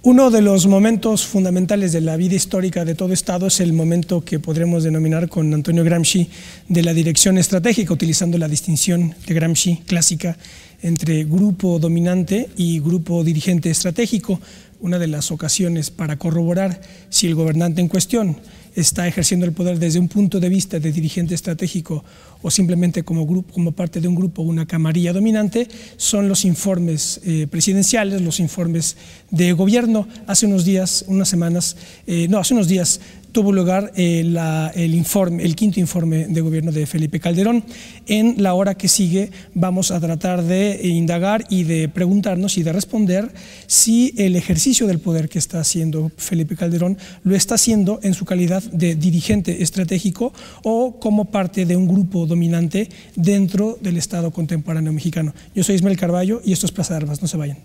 Uno de los momentos fundamentales de la vida histórica de todo Estado es el momento que podremos denominar con Antonio Gramsci de la dirección estratégica, utilizando la distinción de Gramsci clásica entre grupo dominante y grupo dirigente estratégico, una de las ocasiones para corroborar si el gobernante en cuestión está ejerciendo el poder desde un punto de vista de dirigente estratégico o simplemente como grupo, como parte de un grupo, una camarilla dominante, son los informes presidenciales, los informes de gobierno. Hace unos días, hace unos días tuvo lugar el quinto informe de gobierno de Felipe Calderón. En la hora que sigue vamos a tratar de indagar y de preguntarnos y de responder si el ejercicio del poder que está haciendo Felipe Calderón lo está haciendo en su calidad de dirigente estratégico o como parte de un grupo dominante dentro del Estado contemporáneo mexicano. Yo soy Ismael Carballo y esto es Plaza de Armas, no se vayan.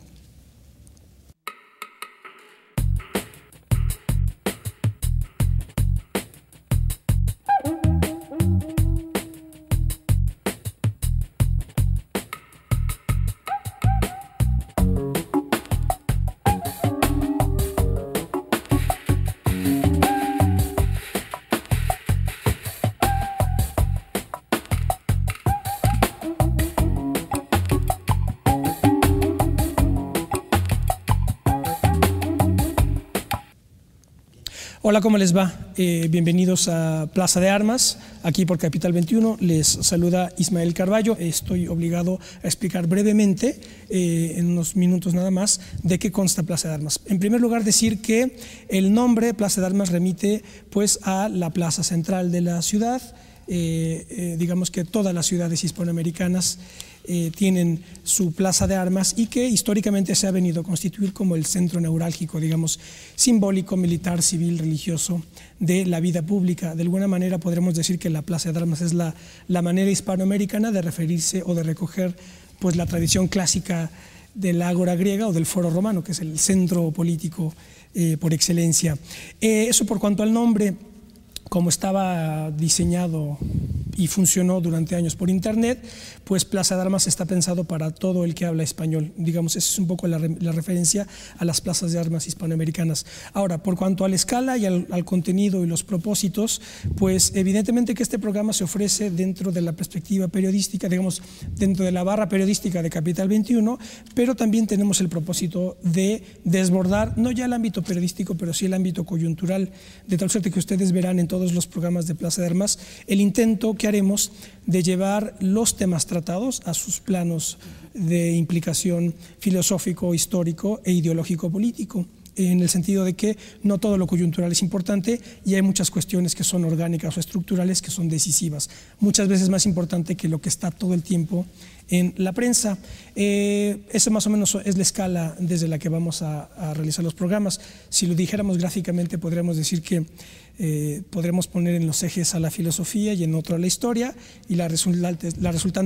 Hola, ¿cómo les va? Bienvenidos a Plaza de Armas, aquí por Capital 21. Les saluda Ismael Carballo. Estoy obligado a explicar brevemente, en unos minutos nada más, de qué consta Plaza de Armas. En primer lugar, decir que el nombre Plaza de Armas remite pues a la plaza central de la ciudad. Digamos que todas las ciudades hispanoamericanas tienen su plaza de armas y que históricamente se ha venido a constituir como el centro neurálgico, digamos, simbólico, militar, civil, religioso de la vida pública. De alguna manera podremos decir que la plaza de armas es la manera hispanoamericana de referirse o de recoger pues la tradición clásica del ágora griega o del foro romano, que es el centro político por excelencia. Eso por cuanto al nombre. Como estaba diseñado y funcionó durante años por internet, pues Plaza de Armas está pensado para todo el que habla español. Digamos, esa es un poco la referencia a las plazas de armas hispanoamericanas. Ahora, por cuanto a la escala y al contenido y los propósitos, pues evidentemente que este programa se ofrece dentro de la perspectiva periodística, digamos, dentro de la barra periodística de Capital 21, pero también tenemos el propósito de desbordar, no ya el ámbito periodístico, pero sí el ámbito coyuntural, de tal suerte que ustedes verán en todos los programas de Plaza de Armas el intento que haremos de llevar los temas tratados a sus planos de implicación filosófico, histórico e ideológico político, en el sentido de que no todo lo coyuntural es importante y hay muchas cuestiones que son orgánicas o estructurales que son decisivas, muchas veces más importante que lo que está todo el tiempo en la prensa. Esa más o menos es la escala desde la que vamos a realizar los programas. Si lo dijéramos gráficamente, podríamos decir que podremos poner en los ejes a la filosofía y en otro a la historia, y la resultante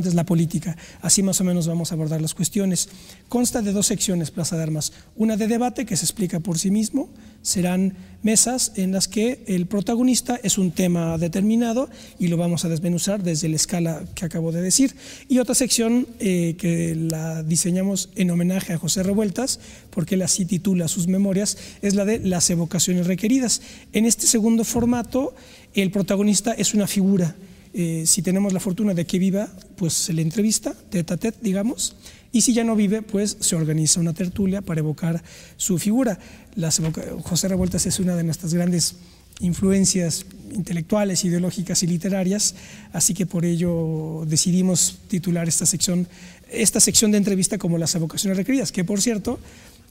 es la política. Así más o menos vamos a abordar las cuestiones. Consta de dos secciones Plaza de Armas, una de debate que se explica por sí mismo, serán mesas en las que el protagonista es un tema determinado y lo vamos a desmenuzar desde la escala que acabo de decir, y otra sección que la diseñamos en homenaje a José Revueltas, porque él así titula sus memorias, es la de las evocaciones requeridas. En este segundo formato, el protagonista es una figura. Si tenemos la fortuna de que viva, pues se le entrevista, tete a tete, digamos, y si ya no vive, pues se organiza una tertulia para evocar su figura. José Revueltas es una de nuestras grandes influencias intelectuales, ideológicas y literarias, así que por ello decidimos titular esta sección de entrevista como las evocaciones requeridas, que por cierto,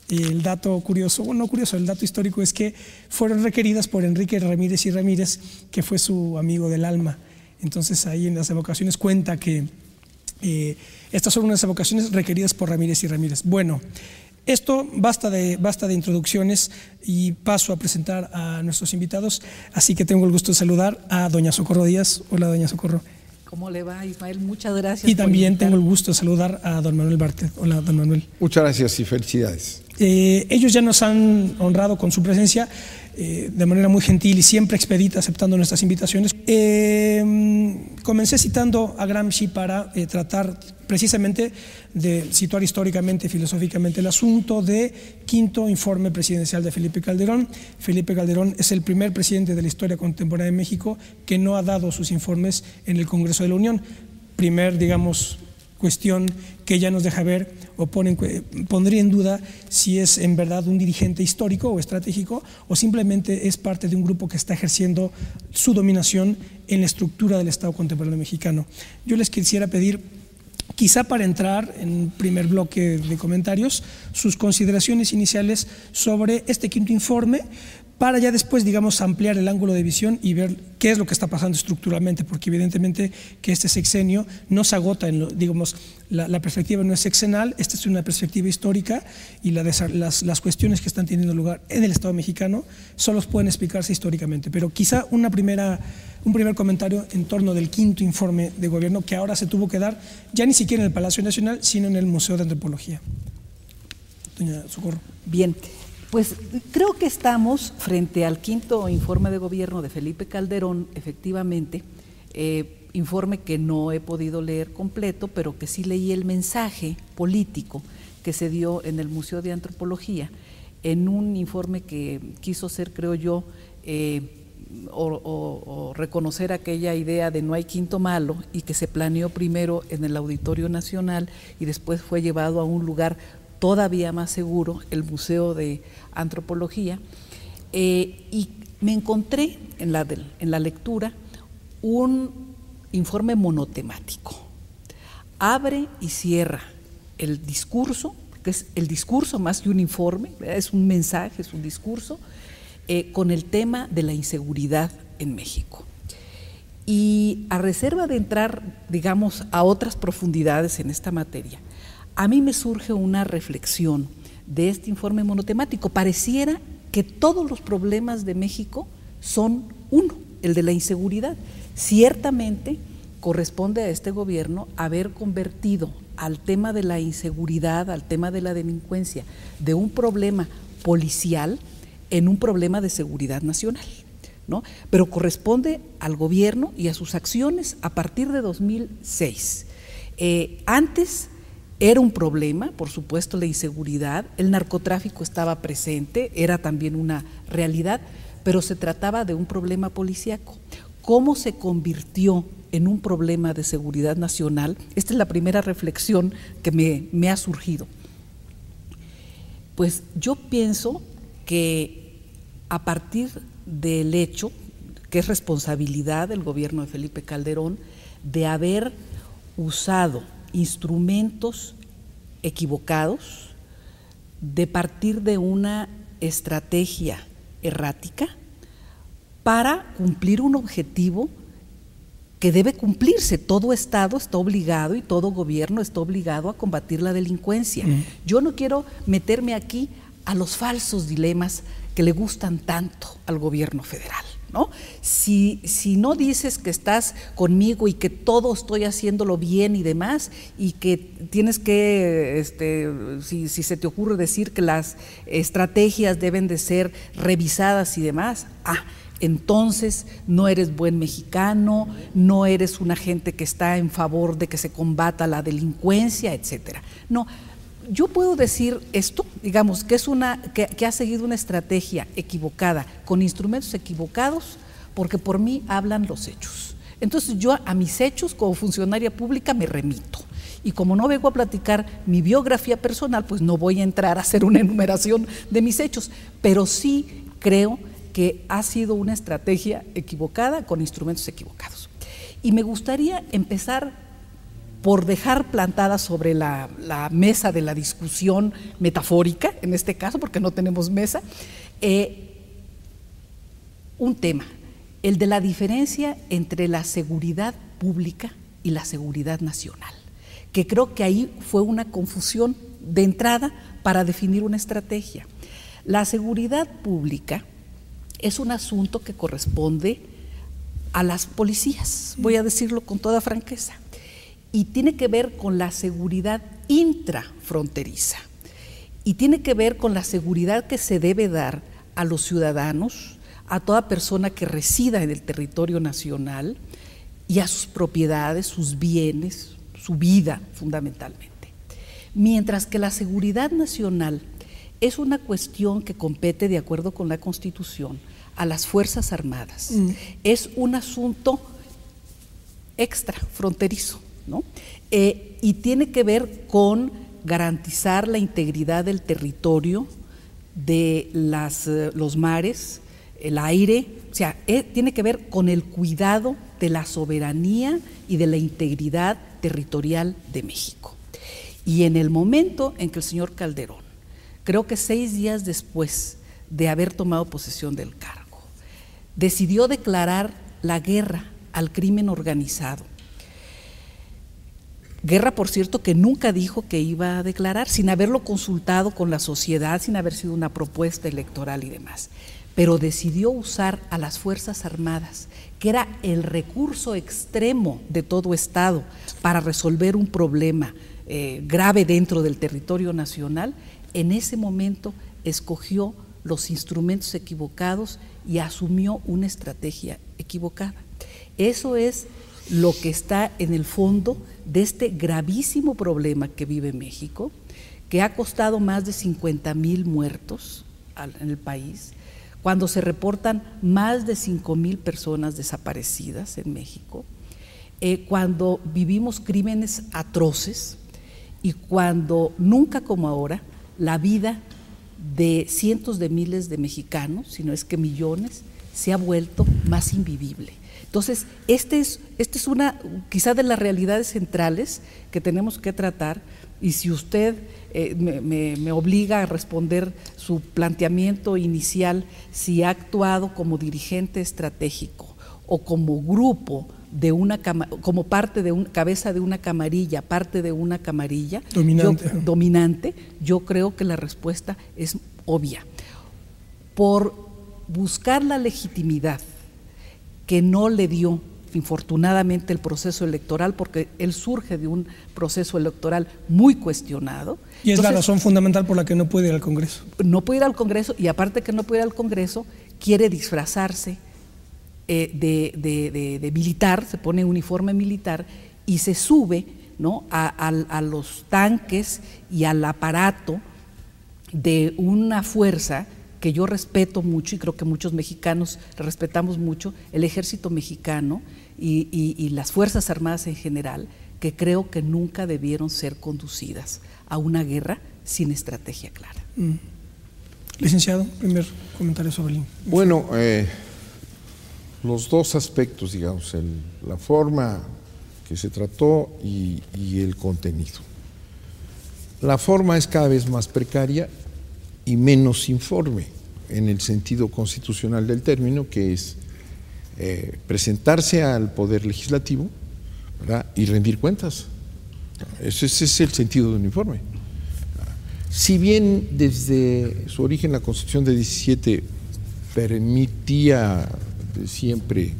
el dato curioso, o no curioso, el dato histórico es que fueron requeridas por Enrique Ramírez y Ramírez, que fue su amigo del alma. Entonces ahí en las evocaciones cuenta que estas son unas evocaciones requeridas por Ramírez y Ramírez. Bueno, esto basta de introducciones y paso a presentar a nuestros invitados, así que tengo el gusto de saludar a doña Socorro Díaz. Hola, doña Socorro. ¿Cómo le va, Ismael? Muchas gracias. Y también tengo el gusto de saludar a don Manuel Bartlett. Hola, don Manuel. Muchas gracias y felicidades. Ellos ya nos han honrado con su presencia. de manera muy gentil y siempre expedita aceptando nuestras invitaciones. Comencé citando a Gramsci para tratar precisamente de situar históricamente y filosóficamente el asunto de quinto informe presidencial de Felipe Calderón. Felipe Calderón es el primer presidente de la historia contemporánea de México que no ha dado sus informes en el Congreso de la Unión. Primer, digamos, cuestión que ya nos deja ver o pondría en duda si es en verdad un dirigente histórico o estratégico o simplemente es parte de un grupo que está ejerciendo su dominación en la estructura del Estado contemporáneo mexicano. Yo les quisiera pedir, quizá para entrar en un primer bloque de comentarios, sus consideraciones iniciales sobre este quinto informe, para ya después, digamos, ampliar el ángulo de visión y ver qué es lo que está pasando estructuralmente, porque evidentemente que este sexenio no se agota digamos, la perspectiva no es sexenal, esta es una perspectiva histórica y las cuestiones que están teniendo lugar en el Estado mexicano solo pueden explicarse históricamente, pero quizá un primer comentario en torno del quinto informe de gobierno que ahora se tuvo que dar ya ni siquiera en el Palacio Nacional, sino en el Museo de Antropología. Doña Socorro. Bien. Pues creo que estamos frente al quinto informe de gobierno de Felipe Calderón, efectivamente, informe que no he podido leer completo, pero que sí leí el mensaje político que se dio en el Museo de Antropología, en un informe que quiso ser, creo yo, o reconocer aquella idea de no hay quinto malo y que se planeó primero en el Auditorio Nacional y después fue llevado a un lugar todavía más seguro, el Museo de Antropología, y me encontré en la lectura un informe monotemático. Abre y cierra el discurso, que es el discurso más que un informe, es un mensaje, es un discurso, con el tema de la inseguridad en México. Y a reserva de entrar, digamos, a otras profundidades en esta materia, a mí me surge una reflexión de este informe monotemático. Pareciera que todos los problemas de México son uno, el de la inseguridad. Ciertamente corresponde a este gobierno haber convertido al tema de la inseguridad, al tema de la delincuencia, de un problema policial en un problema de seguridad nacional, ¿no? Pero corresponde al gobierno y a sus acciones a partir de 2006. Antes era un problema, por supuesto, la inseguridad, el narcotráfico estaba presente, era también una realidad, pero se trataba de un problema policíaco. ¿Cómo se convirtió en un problema de seguridad nacional? Esta es la primera reflexión que me ha surgido. Pues yo pienso que a partir del hecho, que es responsabilidad del gobierno de Felipe Calderón, de haber usado instrumentos equivocados, de partir de una estrategia errática para cumplir un objetivo que debe cumplirse. Todo Estado está obligado y todo gobierno está obligado a combatir la delincuencia. Yo no quiero meterme aquí a los falsos dilemas que le gustan tanto al gobierno federal, ¿no? Si no dices que estás conmigo y que todo estoy haciéndolo bien y demás, y que tienes que, si se te ocurre decir que las estrategias deben de ser revisadas y demás, entonces no eres buen mexicano, no eres una gente que está en favor de que se combata la delincuencia, etcétera. No, yo puedo decir esto, digamos, que es que ha seguido una estrategia equivocada, con instrumentos equivocados, porque por mí hablan los hechos. Entonces yo a mis hechos como funcionaria pública me remito. Y como no vengo a platicar mi biografía personal, pues no voy a entrar a hacer una enumeración de mis hechos, pero sí creo que ha sido una estrategia equivocada con instrumentos equivocados. Y me gustaría empezar por dejar plantada sobre la mesa de la discusión metafórica, en este caso, porque no tenemos mesa, un tema, el de la diferencia entre la seguridad pública y la seguridad nacional, que creo que ahí fue una confusión de entrada para definir una estrategia. La seguridad pública es un asunto que corresponde a las policías, voy a decirlo con toda franqueza, y tiene que ver con la seguridad intrafronteriza, y tiene que ver con la seguridad que se debe dar a los ciudadanos, a toda persona que resida en el territorio nacional y a sus propiedades, sus bienes, su vida fundamentalmente. Mientras que la seguridad nacional es una cuestión que compete, de acuerdo con la Constitución, a las Fuerzas Armadas. Es un asunto extra, fronterizo, ¿no? Y tiene que ver con garantizar la integridad del territorio, de los mares, el aire, o sea, tiene que ver con el cuidado de la soberanía y de la integridad territorial de México. Y en el momento en que el señor Calderón, creo que 6 días después de haber tomado posesión del cargo, decidió declarar la guerra al crimen organizado. Guerra, por cierto, que nunca dijo que iba a declarar, sin haberlo consultado con la sociedad, sin haber sido una propuesta electoral y demás. Pero decidió usar a las Fuerzas Armadas, que era el recurso extremo de todo Estado para resolver un problema grave dentro del territorio nacional. En ese momento escogió los instrumentos equivocados y asumió una estrategia equivocada. Eso es lo que está en el fondo de este gravísimo problema que vive México, que ha costado más de 50,000 muertos en el país, cuando se reportan más de 5,000 personas desaparecidas en México, cuando vivimos crímenes atroces y cuando nunca como ahora la vida de cientos de miles de mexicanos, si no es que millones, se ha vuelto más invivible. Entonces, esta es una quizá de las realidades centrales que tenemos que tratar, y si usted me obliga a responder su planteamiento inicial, si ha actuado como dirigente estratégico o como grupo de como parte de cabeza de una camarilla, parte de una camarilla dominante, yo creo que la respuesta es obvia. Por buscar la legitimidad que no le dio, infortunadamente, el proceso electoral, porque él surge de un proceso electoral muy cuestionado. Y es la razón fundamental por la que no puede ir al Congreso. No puede ir al Congreso, y aparte que no puede ir al Congreso, quiere disfrazarse de militar, se pone uniforme militar y se sube, ¿no?, a los tanques y al aparato de una fuerza que yo respeto mucho, y creo que muchos mexicanos respetamos mucho, el ejército mexicano y las Fuerzas Armadas en general, que creo que nunca debieron ser conducidas a una guerra sin estrategia clara. Licenciado, primer comentario sobre el... Bueno, los dos aspectos, digamos, la forma que se trató y el contenido. La forma es cada vez más precaria y menos informe en el sentido constitucional del término, que es presentarse al Poder Legislativo, ¿verdad?, y rendir cuentas. Ese es el sentido de un informe. Si bien desde su origen la Constitución de 17 permitía siempre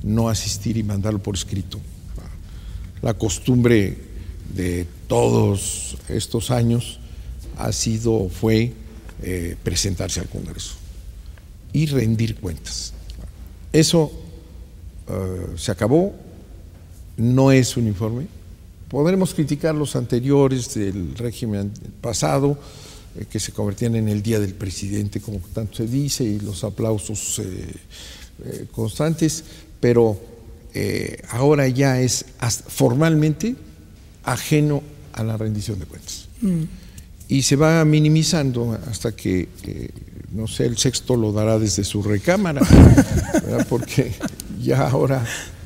no asistir y mandarlo por escrito, la costumbre de todos estos años fue presentarse al Congreso y rendir cuentas. Eso se acabó, no es un informe. Podremos criticar los anteriores del régimen pasado, que se convertían en el día del presidente, como tanto se dice, y los aplausos constantes, pero ahora ya es formalmente ajeno a la rendición de cuentas. Y se va minimizando hasta que, no sé, el sexto lo dará desde su recámara, ¿verdad?, porque ya ahora,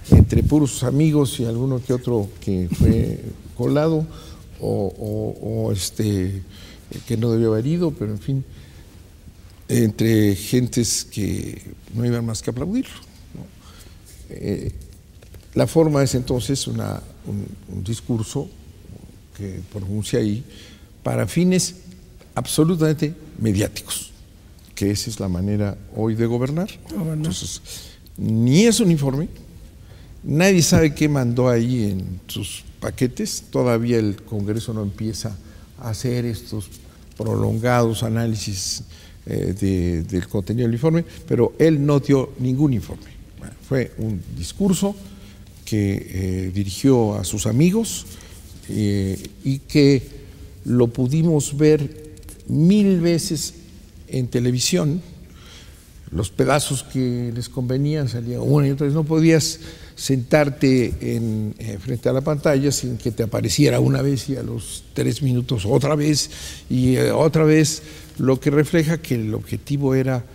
entre puros amigos y alguno que otro que fue colado o que no debió haber ido, pero en fin, entre gentes que no iban más que aplaudirlo, ¿no? La forma es entonces un discurso que pronuncia ahí para fines absolutamente mediáticos, que esa es la manera hoy de gobernar. Entonces, ni es un informe, nadie sabe qué mandó ahí en sus paquetes, todavía el Congreso no empieza a hacer estos prolongados análisis del contenido del informe, pero él no dio ningún informe. Bueno, fue un discurso que dirigió a sus amigos y que lo pudimos ver 1000 veces en televisión. Los pedazos que les convenían salían una y otra vez. No podías sentarte frente a la pantalla sin que te apareciera una vez y a los 3 minutos otra vez y otra vez, lo que refleja que el objetivo era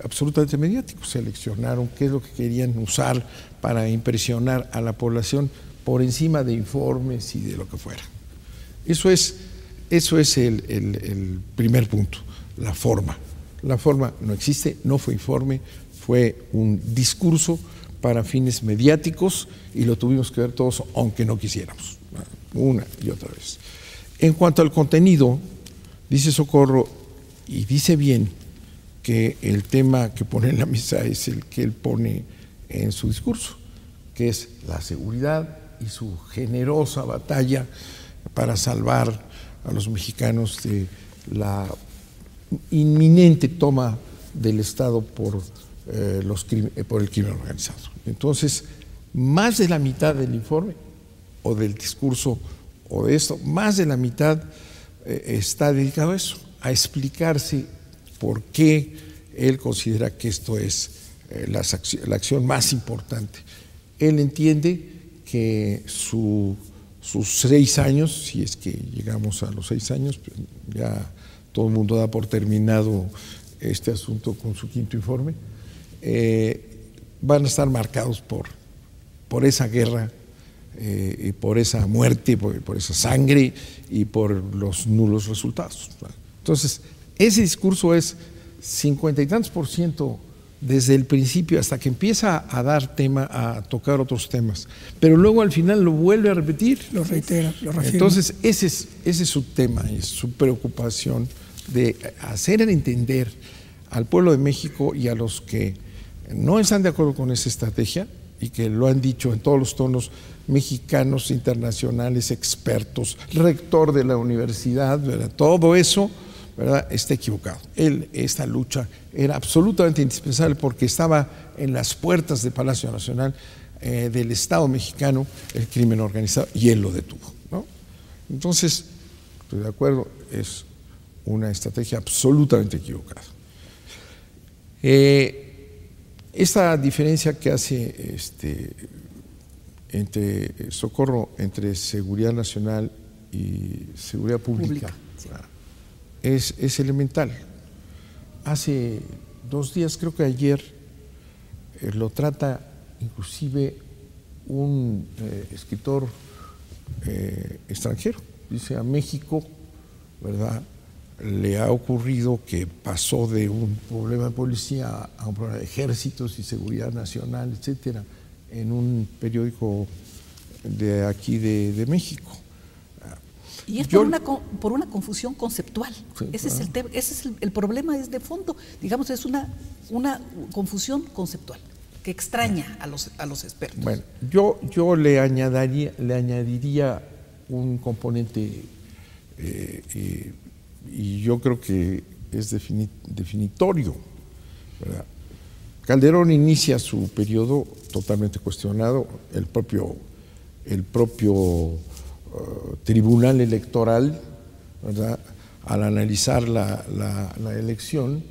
absolutamente mediático. Seleccionaron qué es lo que querían usar para impresionar a la población por encima de informes y de lo que fuera. Eso es el primer punto, la forma. La forma no existe, no fue informe, fue un discurso para fines mediáticos y lo tuvimos que ver todos, aunque no quisiéramos, una y otra vez. En cuanto al contenido, dice Socorro, y dice bien, que el tema que pone en la mesa es el que él pone en su discurso, que es la seguridad y su generosa batalla para salvar a los mexicanos de la inminente toma del Estado por el crimen organizado. Entonces, más de la mitad del informe o del discurso o de esto, más de la mitad está dedicado a eso, a explicarse por qué él considera que esto es la acción más importante. Él entiende que sus 6 años, si es que llegamos a los 6 años, ya todo el mundo da por terminado este asunto con su 5º informe, van a estar marcados por esa guerra, y por esa muerte, por esa sangre y por los nulos resultados. Entonces, ese discurso es 50 y tantos % desde el principio hasta que empieza a dar tema, a tocar otros temas, pero luego al final lo vuelve a repetir. Lo reitera, lo reafirma. Entonces, ese es su tema, es su preocupación de hacer entender al pueblo de México y a los que no están de acuerdo con esa estrategia y que lo han dicho en todos los tonos, mexicanos, internacionales, expertos, rector de la universidad, ¿verdad? Todo eso, ¿verdad?, está equivocado. Esta lucha era absolutamente indispensable porque estaba en las puertas del Palacio Nacional del Estado mexicano el crimen organizado y él lo detuvo, ¿no? Entonces, estoy de acuerdo, es una estrategia absolutamente equivocada. Esta diferencia que hace entre Socorro, entre seguridad nacional y seguridad pública, sí, es elemental. Hace 2 días, creo que ayer, lo trata inclusive un escritor extranjero. Dice, a México, ¿verdad?, le ha ocurrido que pasó de un problema de policía a un problema de ejércitos y seguridad nacional, etcétera, en un periódico de aquí de México. Y es por una confusión conceptual. Sí, ese es el tema, ese es el problema, es de fondo. Digamos, es una confusión conceptual que extraña a los expertos. Bueno, yo le añadiría un componente y yo creo que es definitorio, ¿verdad? Calderón inicia su periodo totalmente cuestionado. El propio Tribunal Electoral, ¿verdad?, al analizar la elección,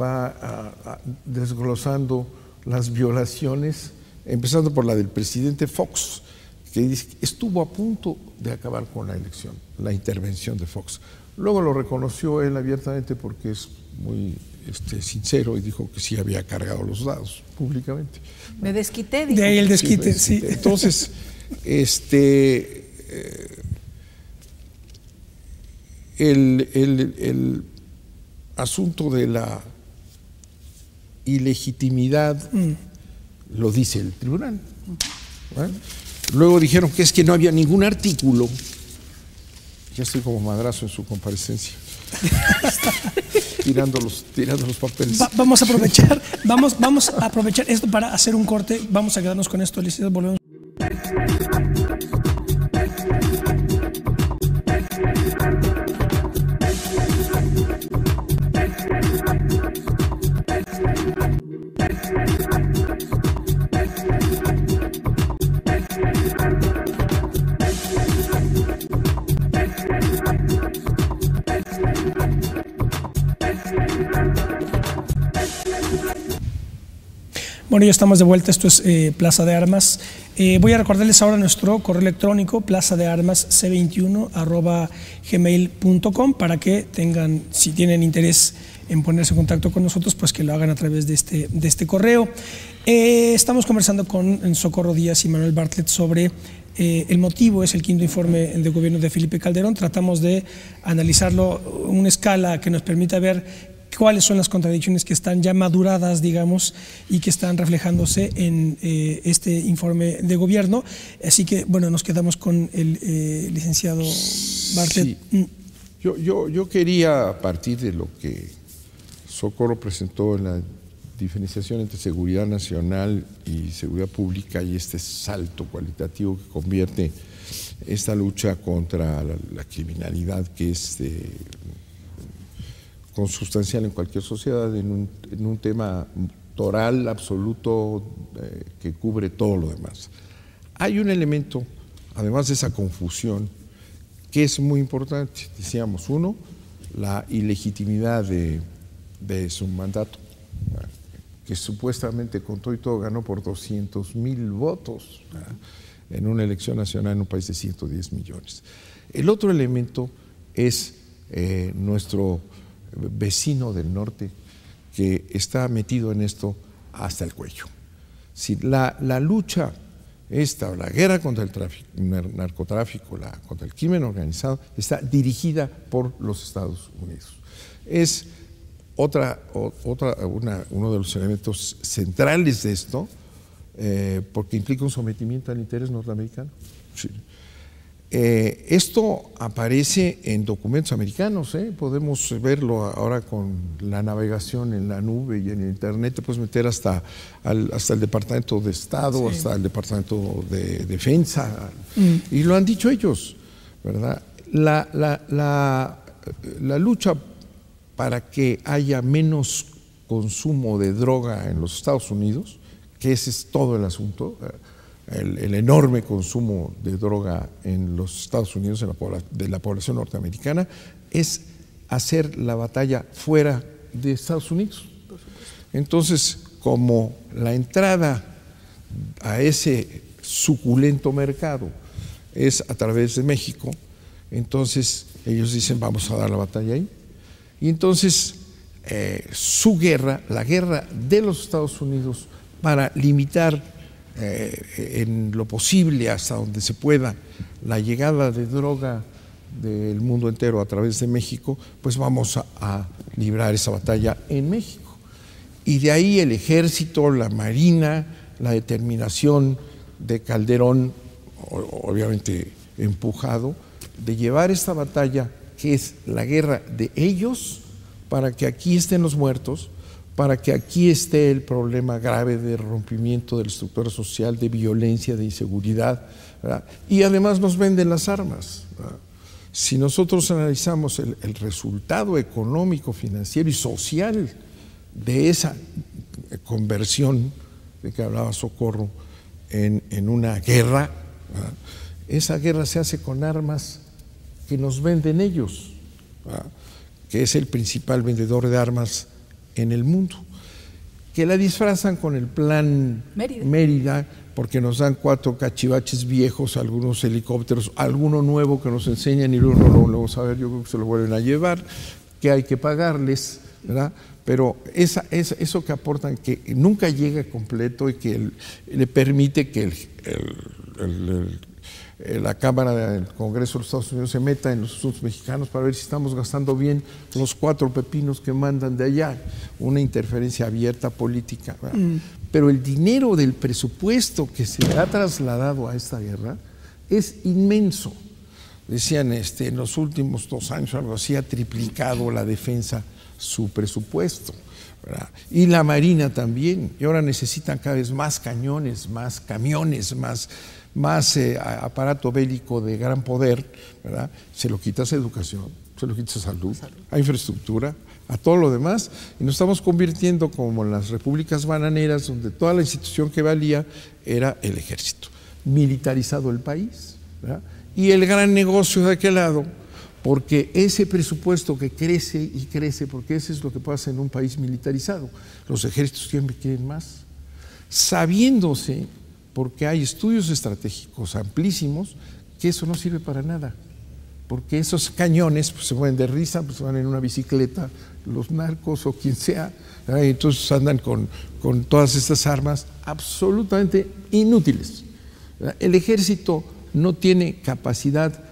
va desglosando las violaciones, empezando por la del presidente Fox, que dice que estuvo a punto de acabar con la elección, la intervención de Fox. Luego lo reconoció él abiertamente porque es muy sincero y dijo que sí había cargado los dados públicamente. Me desquité, dijo. De ahí el desquite, sí. Entonces, el asunto de la ilegitimidad lo dice el tribunal, ¿verdad? Luego dijeron que es que no había ningún artículo. Ya estoy como Madrazo en su comparecencia, tirando los papeles. Vamos a aprovechar esto para hacer un corte. Vamos a quedarnos con esto, licenciado. Volvemos. Bueno, ya estamos de vuelta, esto es Plaza de Armas. Voy a recordarles ahora nuestro correo electrónico, plazadearmasc21@gmail.com, para que tengan, si tienen interés en ponerse en contacto con nosotros, pues que lo hagan a través de este correo. Estamos conversando con Socorro Díaz y Manuel Bartlett sobre el motivo, es el quinto informe de gobierno de Felipe Calderón. Tratamos de analizarlo en una escala que nos permita ver cuáles son las contradicciones que están ya maduradas, digamos, y que están reflejándose en este informe de gobierno. Así que, bueno, nos quedamos con el licenciado Bartlett. Sí. Yo quería, a partir de lo que Socorro presentó en la diferenciación entre seguridad nacional y seguridad pública y este salto cualitativo que convierte esta lucha contra la criminalidad, que es consustancial en cualquier sociedad, en un tema toral, absoluto, que cubre todo lo demás. Hay un elemento, además de esa confusión, que es muy importante. Decíamos, uno, la ilegitimidad de su mandato, que supuestamente con todo y todo ganó por 200,000 votos en una elección nacional en un país de 110 millones. El otro elemento es nuestro vecino del norte, que está metido en esto hasta el cuello. Si la lucha esta, la guerra contra el narcotráfico, contra el crimen organizado, está dirigida por los Estados Unidos. Es uno de los elementos centrales de esto, porque implica un sometimiento al interés norteamericano. Sí. Esto aparece en documentos americanos, podemos verlo ahora con la navegación en la nube y en el internet. Te puedes meter hasta el Departamento de Estado, sí, hasta el Departamento de Defensa, y lo han dicho ellos, ¿verdad? La lucha para que haya menos consumo de droga en los Estados Unidos, que ese es todo el asunto. El enorme consumo de droga en los Estados Unidos, de la población norteamericana, es hacer la batalla fuera de Estados Unidos. Entonces, como la entrada a ese suculento mercado es a través de México, entonces ellos dicen, vamos a dar la batalla ahí. Y entonces su guerra, la guerra de los Estados Unidos para limitar en lo posible, hasta donde se pueda, la llegada de droga del mundo entero a través de México, pues vamos a librar esa batalla en México. Y de ahí el ejército, la marina, la determinación de Calderón, obviamente empujado, de llevar esta batalla, que es la guerra de ellos, para que aquí estén los muertos, para que aquí esté el problema grave de rompimiento de la estructura social, de violencia, de inseguridad, ¿verdad? Y además nos venden las armas, ¿verdad? Si nosotros analizamos el resultado económico, financiero y social de esa conversión de que hablaba Socorro en una guerra, ¿verdad? Esa guerra se hace con armas que nos venden ellos, ¿verdad? Que es el principal vendedor de armas en el mundo, que la disfrazan con el plan Mérida, porque nos dan 4 cachivaches viejos, algunos helicópteros, alguno nuevo que nos enseñan y luego no lo vamos a ver, yo creo que se lo vuelven a llevar, que hay que pagarles, ¿verdad? Pero eso que aportan, que nunca llega completo y que le permite que la Cámara del Congreso de los Estados Unidos se meta en los asuntos mexicanos para ver si estamos gastando bien los 4 pepinos que mandan de allá, una interferencia abierta política. Pero el dinero del presupuesto que se ha trasladado a esta guerra es inmenso. Decían, en los últimos 2 años, algo así, ha triplicado la defensa su presupuesto, ¿verdad? Y la Marina también, y ahora necesitan cada vez más cañones, más camiones, más aparato bélico de gran poder, ¿verdad? Se lo quitas a educación, se lo quitas a salud, a infraestructura, a todo lo demás, y nos estamos convirtiendo como en las repúblicas bananeras, donde toda la institución que valía era el ejército, militarizado el país, ¿verdad? Y el gran negocio de aquel lado, porque ese presupuesto que crece y crece, porque eso es lo que pasa en un país militarizado, los ejércitos siempre quieren más. sabiéndose, porque hay estudios estratégicos amplísimos, que eso no sirve para nada, porque esos cañones pues, se mueven de risa, pues se van en una bicicleta, los narcos o quien sea, y entonces andan con todas estas armas absolutamente inútiles. El ejército no tiene capacidad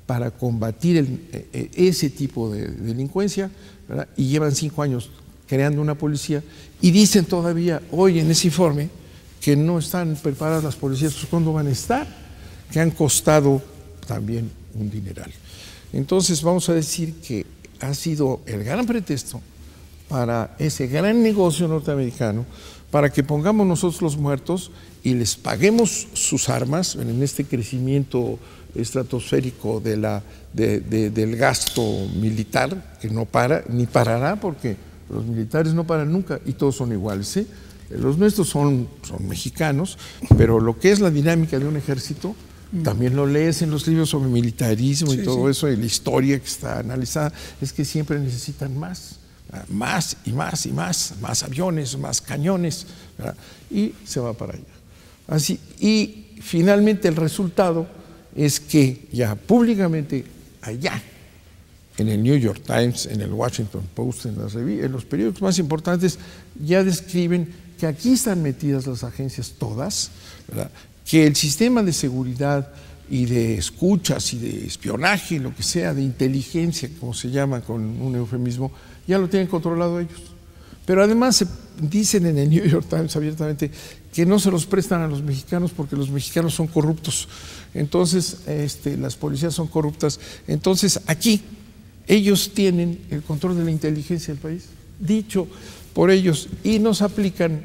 para combatir ese tipo de delincuencia, ¿verdad? Y llevan 5 años creando una policía y dicen todavía hoy en ese informe que no están preparadas las policías. Pues ¿cuándo van a estar? Que han costado también un dineral. Entonces vamos a decir que ha sido el gran pretexto para ese gran negocio norteamericano, para que pongamos nosotros los muertos y les paguemos sus armas en este crecimiento estratosférico del gasto militar, que no para, ni parará, porque los militares no paran nunca y todos son iguales, ¿sí? Los nuestros son mexicanos, pero lo que es la dinámica de un ejército, también lo lees en los libros sobre militarismo y todo eso, y la historia que está analizada, es que siempre necesitan más y más y más aviones, más cañones, ¿verdad? Y se va para allá. Así, y finalmente el resultado es que ya públicamente allá, en el New York Times, en el Washington Post, en los periódicos más importantes, ya describen que aquí están metidas las agencias todas, ¿verdad? Que el sistema de seguridad y de escuchas y de espionaje, lo que sea, de inteligencia, como se llama con un eufemismo, ya lo tienen controlado ellos. Pero además se dicen en el New York Times abiertamente que no se los prestan a los mexicanos porque los mexicanos son corruptos. Entonces, las policías son corruptas. Entonces, aquí ellos tienen el control de la inteligencia del país, dicho por ellos, y nos aplican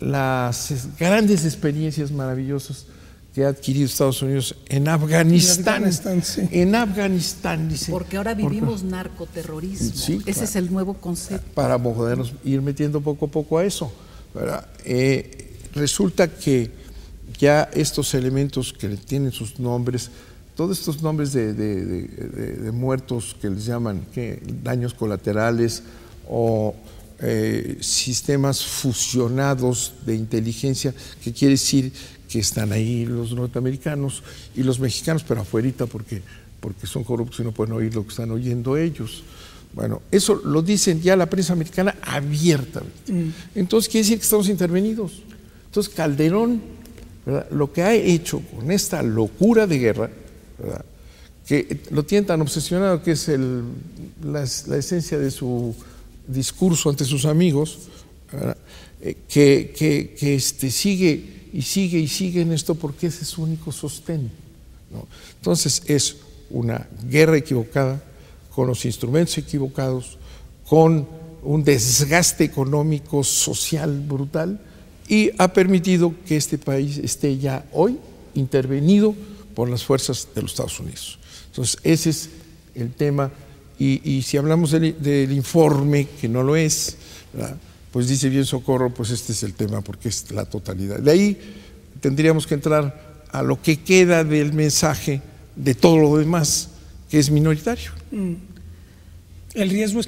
las grandes experiencias maravillosas que ha adquirido Estados Unidos en Afganistán. En Afganistán, dice. Porque ahora vivimos narcoterrorismo. Sí, ese es el nuevo concepto. Para podernos ir metiendo poco a poco a eso, ¿verdad? Resulta que ya estos elementos que tienen sus nombres, todos estos nombres de muertos que les llaman daños colaterales o sistemas fusionados de inteligencia, que quiere decir que están ahí los norteamericanos y los mexicanos, pero afuerita porque son corruptos y no pueden oír lo que están oyendo ellos. Bueno, eso lo dicen ya la prensa americana abiertamente. Entonces quiere decir que estamos intervenidos. Entonces Calderón, ¿verdad?, lo que ha hecho con esta locura de guerra, ¿verdad?, que lo tiene tan obsesionado que es la esencia de su discurso ante sus amigos, ¿verdad?, que sigue y sigue y sigue en esto porque ese es su único sostén, ¿no? Entonces es una guerra equivocada, con los instrumentos equivocados, con un desgaste económico, social brutal, y ha permitido que este país esté ya hoy intervenido por las fuerzas de los Estados Unidos. Entonces ese es el tema, y si hablamos del informe, que no lo es, ¿verdad?, pues dice bien Socorro, pues este es el tema, porque es la totalidad. De ahí tendríamos que entrar a lo que queda del mensaje de todo lo demás, que es minoritario. El riesgo es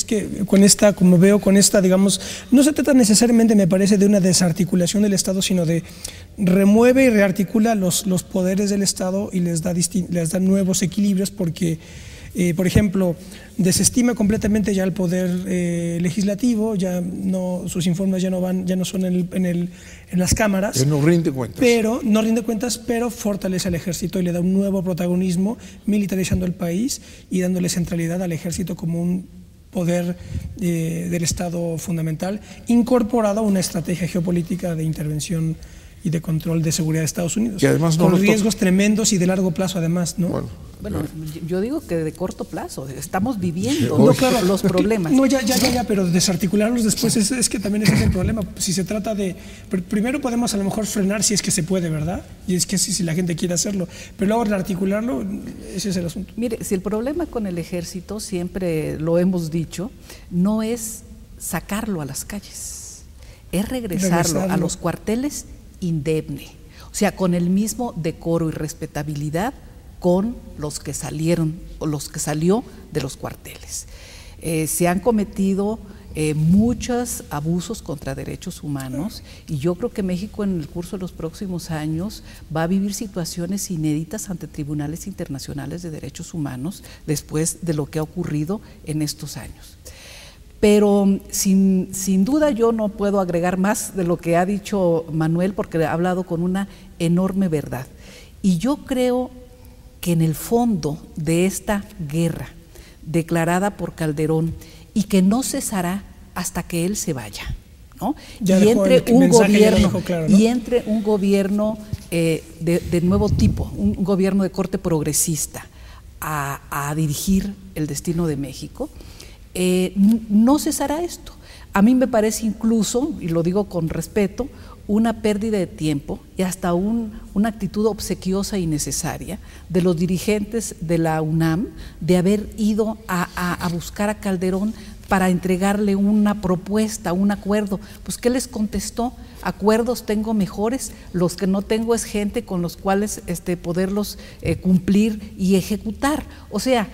que con esta, como veo, con esta, digamos, no se trata necesariamente, me parece, de una desarticulación del Estado, sino de remueve y rearticula los poderes del Estado y les da nuevos equilibrios, porque por ejemplo, desestima completamente ya el poder legislativo, ya no, sus informes ya no son en las cámaras. Que no rinde cuentas. No rinde cuentas, pero fortalece al ejército y le da un nuevo protagonismo, militarizando el país y dándole centralidad al ejército como un poder del Estado fundamental, incorporado a una estrategia geopolítica de intervención y de control de seguridad de Estados Unidos, y además no con riesgos tremendos y de largo plazo además, ¿no? Bueno, yo digo que de corto plazo, estamos viviendo claro, los problemas. No, ya, pero desarticularlos después es que también ese es el problema. Si se trata de, primero podemos a lo mejor frenar si es que se puede, ¿verdad? Y es que si la gente quiere hacerlo, pero luego rearticularlo, ese es el asunto. Mire, si el problema con el ejército, siempre lo hemos dicho, no es sacarlo a las calles, es regresarlo a los cuarteles indemne, o sea, con el mismo decoro y respetabilidad con los que salieron o los que salió de los cuarteles. Se han cometido muchos abusos contra derechos humanos, y yo creo que México en el curso de los próximos años va a vivir situaciones inéditas ante tribunales internacionales de derechos humanos después de lo que ha ocurrido en estos años. Pero sin duda yo no puedo agregar más de lo que ha dicho Manuel, porque ha hablado con una enorme verdad. Y yo creo que en el fondo de esta guerra declarada por Calderón, y que no cesará hasta que él se vaya, ¿no? Y entre un gobierno, claro, ¿no? Y entre un gobierno de nuevo tipo, un gobierno de corte progresista a dirigir el destino de México, no cesará esto. A mí me parece incluso, y lo digo con respeto, una pérdida de tiempo y hasta una actitud obsequiosa y necesaria de los dirigentes de la UNAM de haber ido a buscar a Calderón para entregarle una propuesta, un acuerdo. Pues ¿qué les contestó? Acuerdos tengo mejores, los que no tengo es gente con los cuales poderlos cumplir y ejecutar. O sea,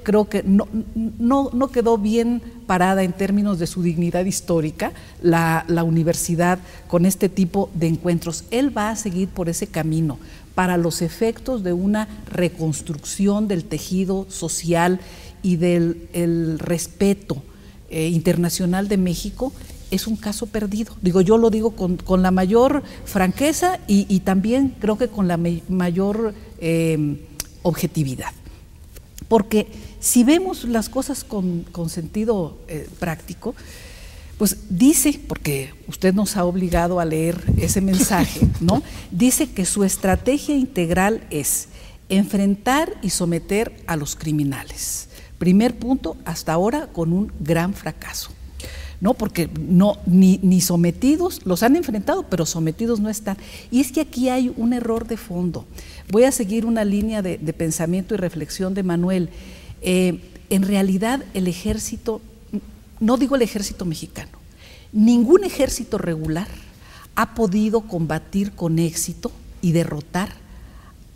creo que no quedó bien parada en términos de su dignidad histórica la universidad con este tipo de encuentros. Él va a seguir por ese camino para los efectos de una reconstrucción del tejido social y del respeto internacional de México. Es un caso perdido. Yo lo digo con la mayor franqueza y también creo que con la mayor objetividad. Porque si vemos las cosas con sentido práctico, pues dice, porque usted nos ha obligado a leer ese mensaje, ¿no? Dice que su estrategia integral es enfrentar y someter a los criminales. Primer punto, hasta ahora con un gran fracaso, ¿no? Porque ni sometidos, los han enfrentado, pero sometidos no están. Y es que aquí hay un error de fondo. Voy a seguir una línea de pensamiento y reflexión de Manuel. En realidad el ejército, no digo el ejército mexicano, ningún ejército regular ha podido combatir con éxito y derrotar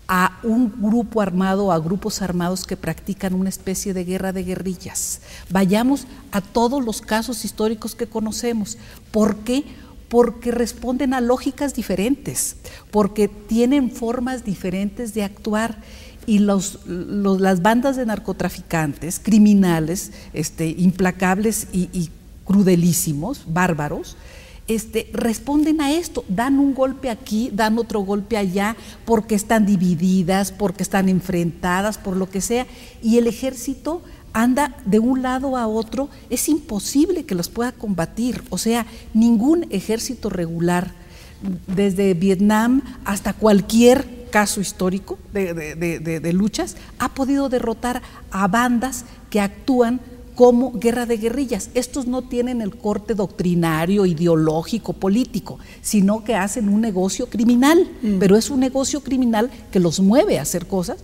a un grupo armado, a grupos armados que practican una especie de guerra de guerrillas. Vayamos a todos los casos históricos que conocemos. ¿Por qué? Porque responden a lógicas diferentes, porque tienen formas diferentes de actuar, y las bandas de narcotraficantes, criminales, implacables y crudelísimos, bárbaros, responden a esto, dan un golpe aquí, dan otro golpe allá, porque están divididas, porque están enfrentadas, por lo que sea, y el ejército anda de un lado a otro. Es imposible que los pueda combatir. O sea, ningún ejército regular, desde Vietnam hasta cualquier caso histórico de luchas, ha podido derrotar a bandas que actúan como guerra de guerrillas. Estos no tienen el corte doctrinario, ideológico, político, sino que hacen un negocio criminal, pero es un negocio criminal que los mueve a hacer cosas,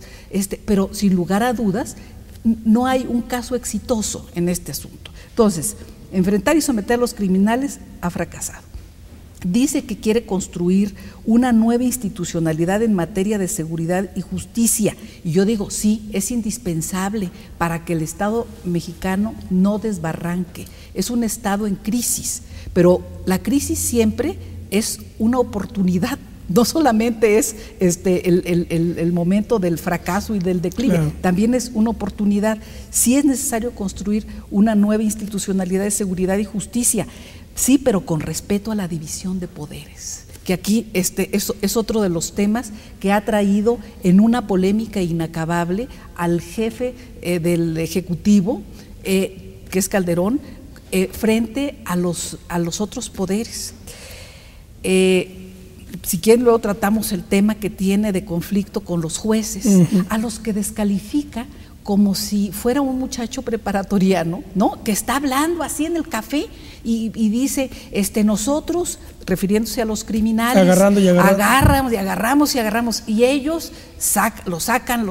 pero sin lugar a dudas no hay un caso exitoso en este asunto. Entonces, enfrentar y someter a los criminales ha fracasado. Dice que quiere construir una nueva institucionalidad en materia de seguridad y justicia. Y yo digo, sí, es indispensable para que el Estado mexicano no desbarranque. Es un Estado en crisis, pero la crisis siempre es una oportunidad. No solamente es el momento del fracaso y del declive, claro, también es una oportunidad. Sí es necesario construir una nueva institucionalidad de seguridad y justicia. Sí, pero con respeto a la división de poderes, que aquí es otro de los temas que ha traído en una polémica inacabable al jefe del Ejecutivo, que es Calderón, frente a los otros poderes. Si quieren, luego tratamos el tema que tiene de conflicto con los jueces, a los que descalifica como si fuera un muchacho preparatoriano, ¿no? Que está hablando así en el café y dice, nosotros, refiriéndose a los criminales, agarramos, y ellos lo sacan,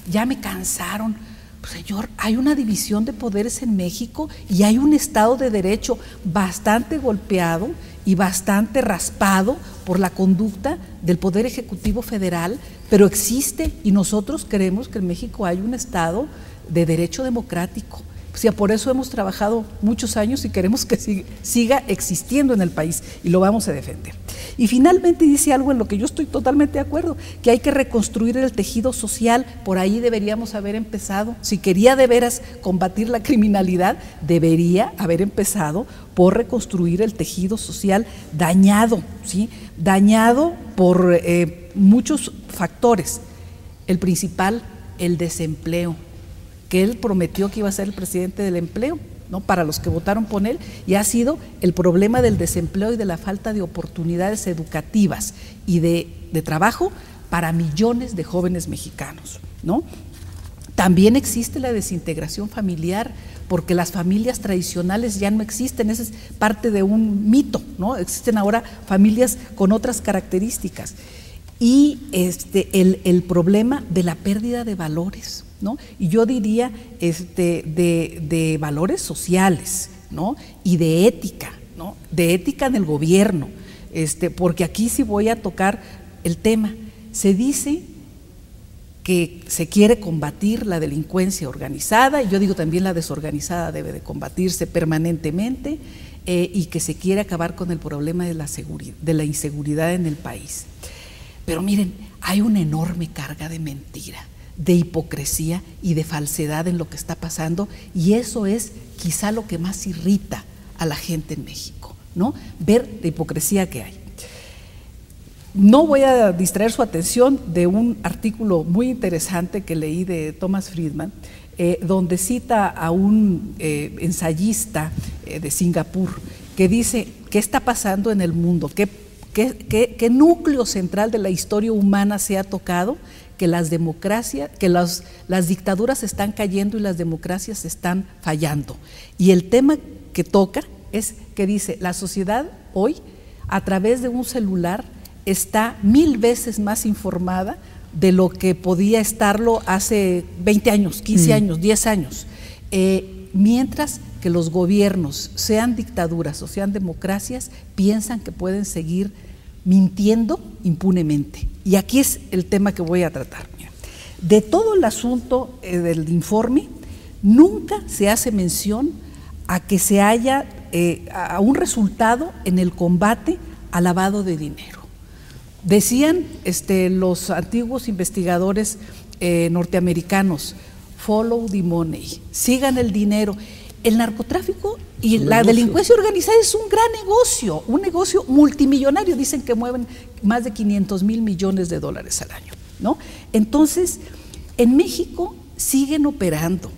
ya me cansaron. Pues, señor, hay una división de poderes en México y hay un Estado de Derecho bastante golpeado y bastante raspado por la conducta del Poder Ejecutivo Federal, pero existe, y nosotros queremos que en México haya un Estado de Derecho democrático O sea, por eso hemos trabajado muchos años y queremos que siga existiendo en el país y lo vamos a defender. Y finalmente dice algo en lo que yo estoy totalmente de acuerdo, que hay que reconstruir el tejido social. Por ahí deberíamos haber empezado. Si quería de veras combatir la criminalidad, debería haber empezado por reconstruir el tejido social dañado, ¿sí? Dañado por muchos factores. El principal, el desempleo, que él prometió que iba a ser el presidente del empleo, ¿no? Para los que votaron por él, y ha sido el problema del desempleo y de la falta de oportunidades educativas y de trabajo para millones de jóvenes mexicanos, ¿no? También existe la desintegración familiar, porque las familias tradicionales ya no existen, esa es parte de un mito, ¿no? Existen ahora familias con otras características. Y el problema de la pérdida de valores, ¿no? Y yo diría de valores sociales, ¿no? Y de ética, ¿no? De ética en el gobierno, porque aquí sí voy a tocar el tema. Se dice que se quiere combatir la delincuencia organizada, y yo digo también la desorganizada debe de combatirse permanentemente, y que se quiere acabar con el problema de la inseguridad en el país. Pero miren, hay una enorme carga de mentira, de hipocresía y de falsedad en lo que está pasando, y eso es quizá lo que más irrita a la gente en México, ¿no? Ver la hipocresía que hay. No voy a distraer su atención de un artículo muy interesante que leí de Thomas Friedman, donde cita a un ensayista de Singapur que dice qué está pasando en el mundo, qué núcleo central de la historia humana se ha tocado, que las democracias, que las dictaduras están cayendo y las democracias están fallando. Y el tema que toca es que dice, la sociedad hoy, a través de un celular, está 1000 veces más informada de lo que podía estarlo hace 20 años, 15 años, 10 años. Mientras que los gobiernos, sean dictaduras o sean democracias, piensan que pueden seguir mintiendo impunemente. Y aquí es el tema que voy a tratar. Mira, de todo el asunto del informe, nunca se hace mención a que se haya a un resultado en el combate al lavado de dinero. Decían los antiguos investigadores norteamericanos, follow the money, sigan el dinero. El narcotráfico y la delincuencia organizada es un gran negocio, un negocio multimillonario. Dicen que mueven más de 500,000 millones de dólares al año, ¿no? Entonces, en México siguen operando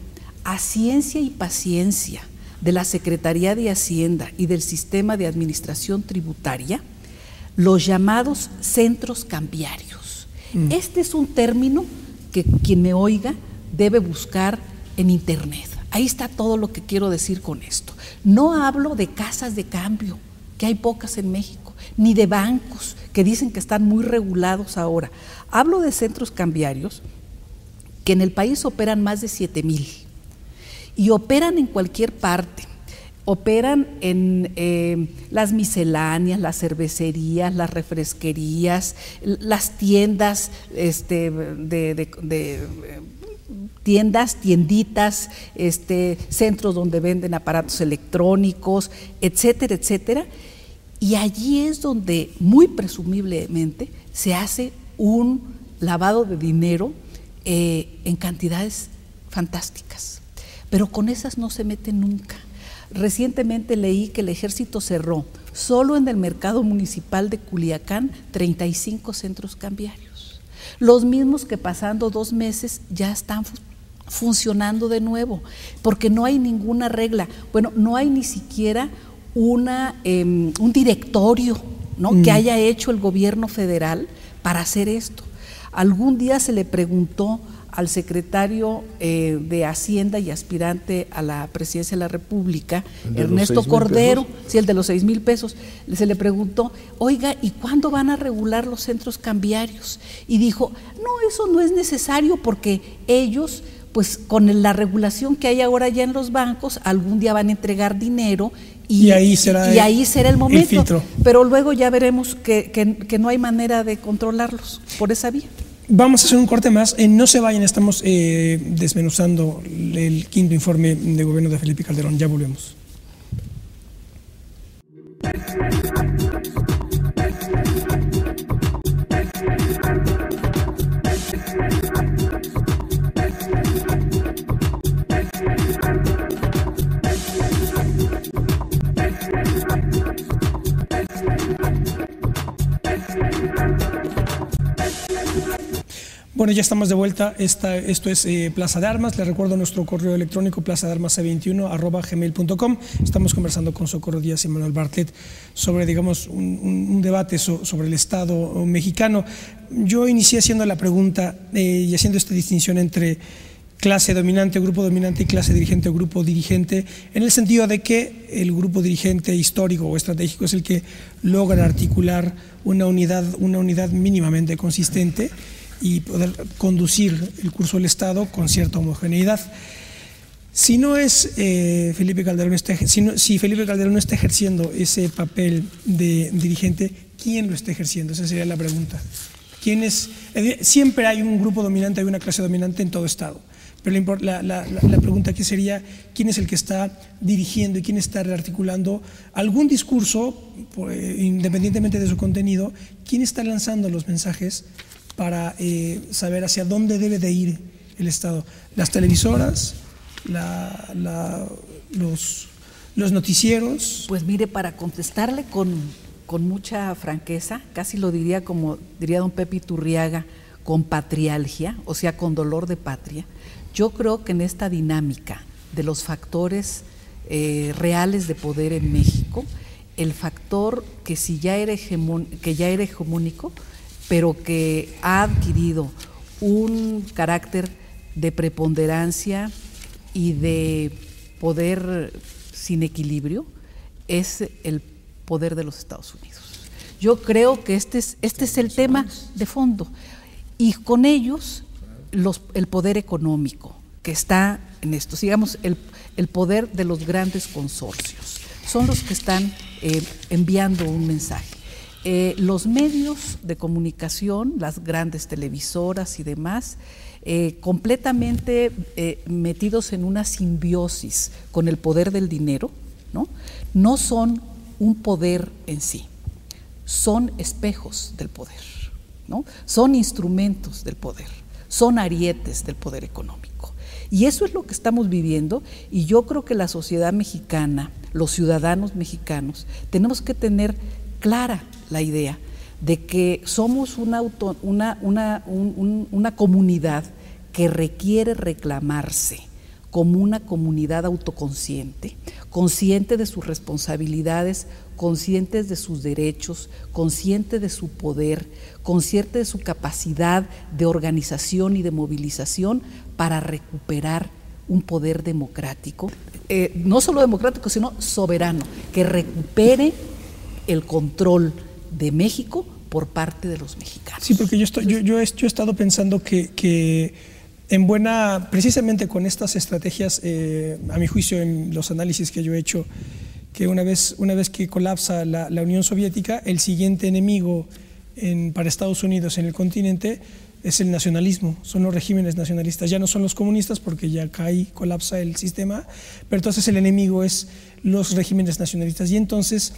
a ciencia y paciencia de la Secretaría de Hacienda y del Sistema de Administración Tributaria los llamados centros cambiarios. Este es un término que quien me oiga debe buscar en internet. Ahí está todo lo que quiero decir con esto. No hablo de casas de cambio, que hay pocas en México, ni de bancos, que dicen que están muy regulados ahora. Hablo de centros cambiarios que en el país operan más de 7,000 y operan en cualquier parte. Operan en las misceláneas, las cervecerías, las refresquerías, las tiendas tienditas, centros donde venden aparatos electrónicos, etcétera, etcétera. Y allí es donde muy presumiblemente se hace un lavado de dinero en cantidades fantásticas. Pero con esas no se mete nunca. Recientemente leí que el ejército cerró solo en el mercado municipal de Culiacán 35 centros cambiarios. Los mismos que pasando 2 meses ya están funcionando de nuevo, porque no hay ninguna regla. Bueno, no hay ni siquiera un directorio, ¿no? Que haya hecho el gobierno federal para hacer esto. Algún día se le preguntó al secretario de Hacienda y aspirante a la presidencia de la República, Ernesto Cordero, sí, el de los 6,000 pesos, se le preguntó, oiga, ¿y cuándo van a regular los centros cambiarios? Y dijo, no, eso no es necesario porque ellos, pues con la regulación que hay ahora ya en los bancos, algún día van a entregar dinero y ahí será el momento. El filtro. Pero luego ya veremos que no hay manera de controlarlos por esa vía. Vamos a hacer un corte más. No se vayan, estamos desmenuzando el quinto informe de gobierno de Felipe Calderón. Ya volvemos. Bueno, ya estamos de vuelta. Esto es Plaza de Armas. Les recuerdo nuestro correo electrónico plazadearmas21@gmail.com. Estamos conversando con Socorro Díaz y Manuel Bartlett sobre, digamos, un debate sobre el Estado mexicano. Yo inicié haciendo la pregunta y haciendo esta distinción entre clase dominante, grupo dominante y clase dirigente o grupo dirigente, en el sentido de que el grupo dirigente histórico o estratégico es el que logra articular una unidad mínimamente consistente y poder conducir el curso del Estado con cierta homogeneidad. Si no es Felipe Calderón, si Felipe Calderón no está ejerciendo ese papel de dirigente, ¿quién lo está ejerciendo? Esa sería la pregunta. ¿Quién es? Siempre hay un grupo dominante, hay una clase dominante en todo Estado. Pero la pregunta aquí sería, ¿quién es el que está dirigiendo y quién está rearticulando algún discurso, independientemente de su contenido? ¿Quién está lanzando los mensajes para saber hacia dónde debe de ir el Estado? ¿Las televisoras? ¿Los noticieros? Pues mire, para contestarle con mucha franqueza, casi lo diría como diría don Pepe Iturriaga, con patrialgia, o sea, con dolor de patria. Yo creo que en esta dinámica de los factores reales de poder en México, el factor que ya era hegemónico, pero que ha adquirido un carácter de preponderancia y de poder sin equilibrio, es el poder de los Estados Unidos. Yo creo que este es el tema de fondo, y con ellos el poder económico que está en esto, digamos, el poder de los grandes consorcios, son los que están enviando un mensaje. Los medios de comunicación, las grandes televisoras y demás, completamente metidos en una simbiosis con el poder del dinero, no son un poder en sí, son espejos del poder, son instrumentos del poder, son arietes del poder económico. Y eso es lo que estamos viviendo, y yo creo que la sociedad mexicana, los ciudadanos mexicanos, tenemos que tener clara la idea de que somos una comunidad que requiere reclamarse como una comunidad autoconsciente, consciente de sus responsabilidades, conscientes de sus derechos, consciente de su poder, consciente de su capacidad de organización y de movilización para recuperar un poder democrático, no solo democrático, sino soberano, que recupere el control de México por parte de los mexicanos. Sí, porque yo he estado pensando que en buena, precisamente con estas estrategias, a mi juicio, en los análisis que yo he hecho, que una vez que colapsa la Unión Soviética, el siguiente enemigo para Estados Unidos en el continente es el nacionalismo, son los regímenes nacionalistas, ya no son los comunistas porque ya colapsa el sistema, pero entonces el enemigo es los regímenes nacionalistas, y entonces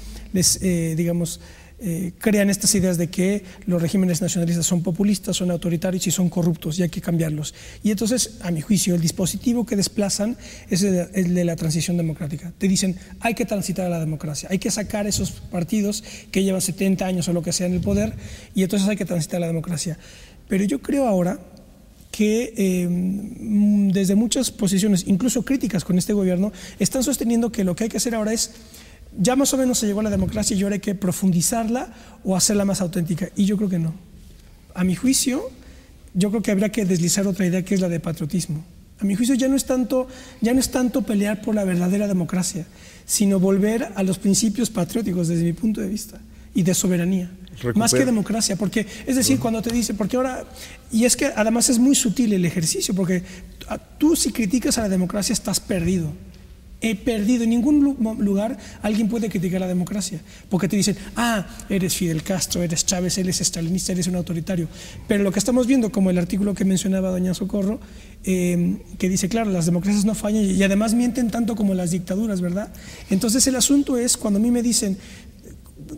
crean estas ideas de que los regímenes nacionalistas son populistas, son autoritarios y son corruptos y hay que cambiarlos. Y entonces, a mi juicio, el dispositivo que desplazan es el de la transición democrática. Te dicen, hay que transitar a la democracia, hay que sacar esos partidos que llevan 70 años o lo que sea en el poder, y entonces hay que transitar a la democracia. Pero yo creo ahora que desde muchas posiciones, incluso críticas con este gobierno, están sosteniendo que lo que hay que hacer ahora es, ya más o menos se llegó a la democracia y ahora hay que profundizarla o hacerla más auténtica. Y yo creo que no. A mi juicio, yo creo que habría que deslizar otra idea, que es la de patriotismo. A mi juicio ya no es tanto pelear por la verdadera democracia, sino volver a los principios patrióticos desde mi punto de vista y de soberanía. Más que democracia, porque es decir, cuando te dice, porque ahora, y es que además es muy sutil el ejercicio, porque tú si criticas a la democracia estás perdido. he perdido. En ningún lugar alguien puede criticar la democracia, porque te dicen, eres Fidel Castro, eres Chávez, eres estalinista, eres un autoritario. Pero lo que estamos viendo, como el artículo que mencionaba doña Socorro, que dice, claro, las democracias no fallan y además mienten tanto como las dictaduras, ¿verdad? Entonces el asunto es, cuando a mí me dicen,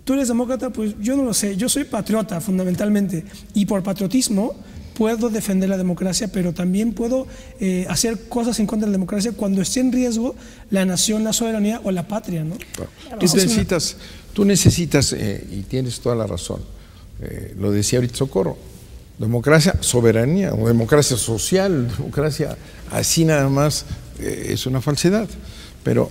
¿tú eres demócrata? Pues yo no lo sé, yo soy patriota fundamentalmente, y por patriotismo puedo defender la democracia, pero también puedo hacer cosas en contra de la democracia cuando esté en riesgo la nación, la soberanía o la patria, ¿no? Claro. Tú necesitas, y tienes toda la razón, lo decía ahorita Socorro, democracia, soberanía, o democracia social, democracia así nada más, es una falsedad, pero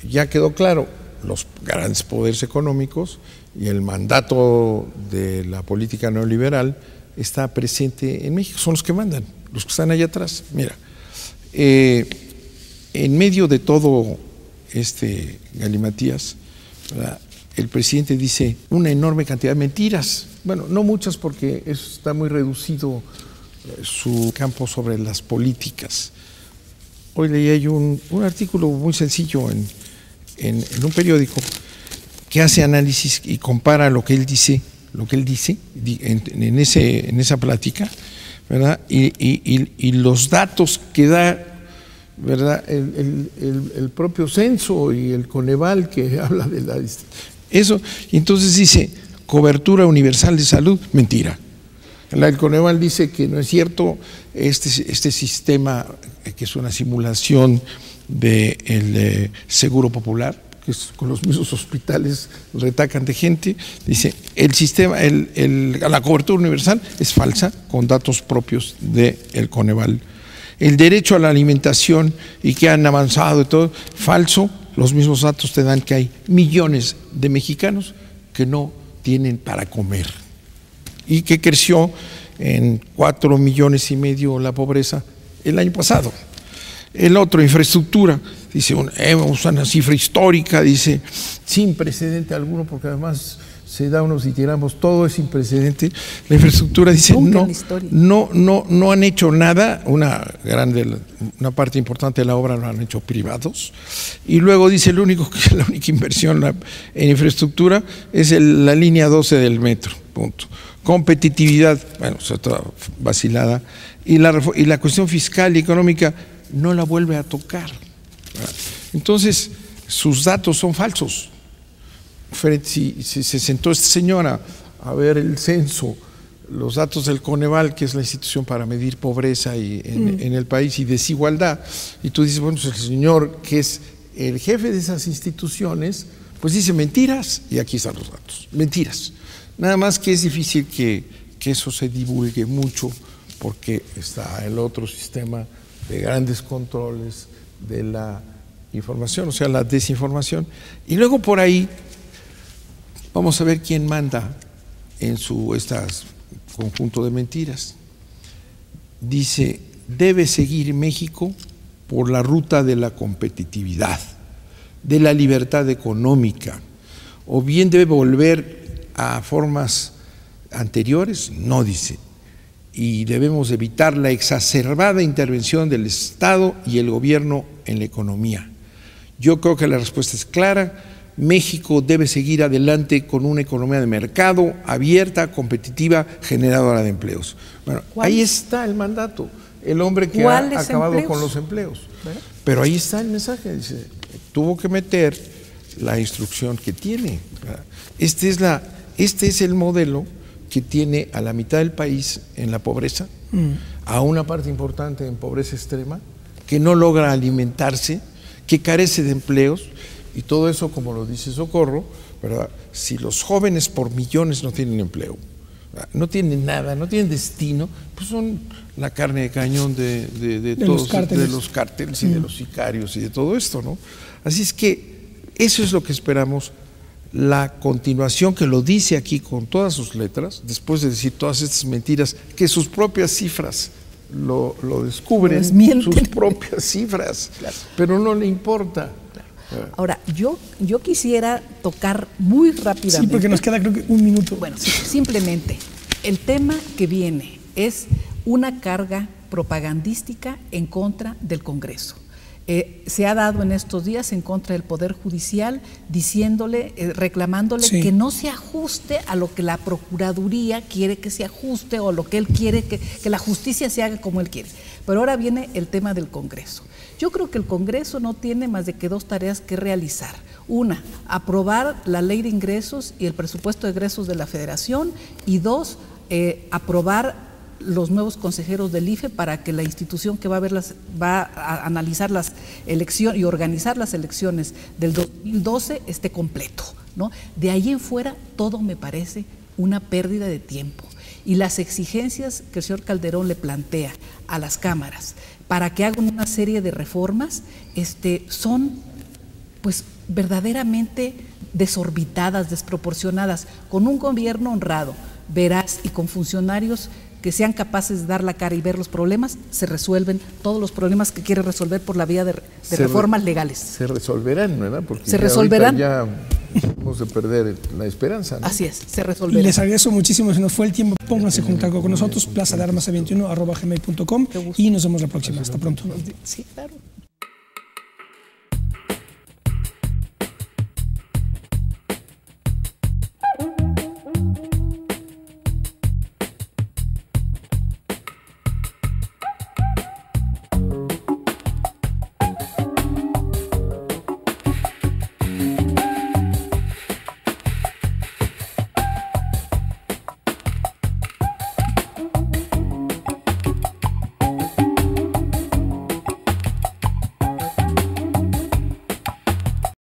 ya quedó claro, los grandes poderes económicos y el mandato de la política neoliberal está presente en México, son los que mandan, los que están allá atrás. Mira, en medio de todo este galimatías, ¿verdad?, el presidente dice una enorme cantidad de mentiras. Bueno, no muchas, porque eso está muy reducido su campo sobre las políticas. Hoy leía yo un artículo muy sencillo en un periódico que hace análisis y compara lo que él dice en esa plática, ¿verdad? Y los datos que da, ¿verdad?, el propio censo y el Coneval, que habla de eso. Y entonces dice, cobertura universal de salud, mentira. El Coneval dice que no es cierto, este sistema, que es una simulación del Seguro Popular, que es con los mismos hospitales retacan de gente, dice, el sistema, la cobertura universal es falsa, con datos propios del Coneval. El derecho a la alimentación, y que han avanzado y todo, falso. Los mismos datos te dan que hay millones de mexicanos que no tienen para comer, y que creció en 4,5 millones la pobreza el año pasado. El otro, infraestructura, dice, usa una cifra histórica, dice, sin precedente alguno, porque además se da unos ditirambos, todo es sin precedente. La infraestructura, dice, no han hecho nada, una parte importante de la obra lo han hecho privados. Y luego dice, la única inversión en infraestructura es la línea 12 del metro, punto. Competitividad, bueno, o sea, toda vacilada. Y la cuestión fiscal y económica no la vuelve a tocar. Entonces, sus datos son falsos. Si se sentó esta señora a ver el censo, los datos del Coneval, que es la institución para medir pobreza en el país, y desigualdad, y tú dices, bueno, pues el señor que es el jefe de esas instituciones, pues dice mentiras, y aquí están los datos, mentiras. Nada más que es difícil que eso se divulgue mucho, porque está el otro sistema de grandes controles de la información, o sea, la desinformación. Y luego por ahí vamos a ver quién manda en este conjunto de mentiras. Dice, debe seguir México por la ruta de la competitividad, de la libertad económica, o bien debe volver a formas anteriores, no, dice, y debemos evitar la exacerbada intervención del Estado y el gobierno en la economía. Yo creo que la respuesta es clara. México debe seguir adelante con una economía de mercado abierta, competitiva, generadora de empleos. Bueno, ahí está el mandato, el hombre que ha acabado con los empleos. Pero ahí está el mensaje, dice, tuvo que meter la instrucción que tiene. Este es el modelo que tiene a la mitad del país en la pobreza, a una parte importante en pobreza extrema, que no logra alimentarse, que carece de empleos, y todo eso, como lo dice Socorro, ¿verdad? Si los jóvenes por millones no tienen empleo, ¿verdad?, no tienen nada, no tienen destino, pues son la carne de cañón de todos, de los cárteles y de los sicarios y de todo esto, ¿no? Así es que eso es lo que esperamos. La continuación, que lo dice aquí con todas sus letras, después de decir todas estas mentiras, que sus propias cifras lo descubren, sus propias cifras, claro, pero no le importa. Claro. Ahora, yo quisiera tocar muy rápidamente. Sí, porque nos queda creo que un minuto. Bueno, simplemente, el tema que viene es una carga propagandística en contra del Congreso. Se ha dado en estos días en contra del Poder Judicial, diciéndole, reclamándole sí, que no se ajuste a lo que la Procuraduría quiere que se ajuste o lo que él quiere, que la justicia se haga como él quiere. Pero ahora viene el tema del Congreso. Yo creo que el Congreso no tiene más de que 2 tareas que realizar. Una, aprobar la ley de ingresos y el presupuesto de egresos de la Federación, y 2, aprobar los nuevos consejeros del IFE para que la institución que va a analizar las elecciones y organizar las elecciones del 2012 esté completo, ¿no? De ahí en fuera todo me parece una pérdida de tiempo. Y las exigencias que el señor Calderón le plantea a las cámaras para que hagan una serie de reformas son pues verdaderamente desorbitadas, desproporcionadas. Con un gobierno honrado, veraz y con funcionarios que sean capaces de dar la cara y ver los problemas, se resuelven todos los problemas que quiere resolver por la vía de reformas legales. Se resolverán, ¿verdad? Porque se resolverán. Ya vamos a perder la esperanza, ¿no? Así es, se resolverán. Les agradezco muchísimo, se nos fue el tiempo. Pónganse en contacto con nosotros, plazadearmas21@gmail.com, y nos vemos la próxima. Hasta pronto. Sí, claro.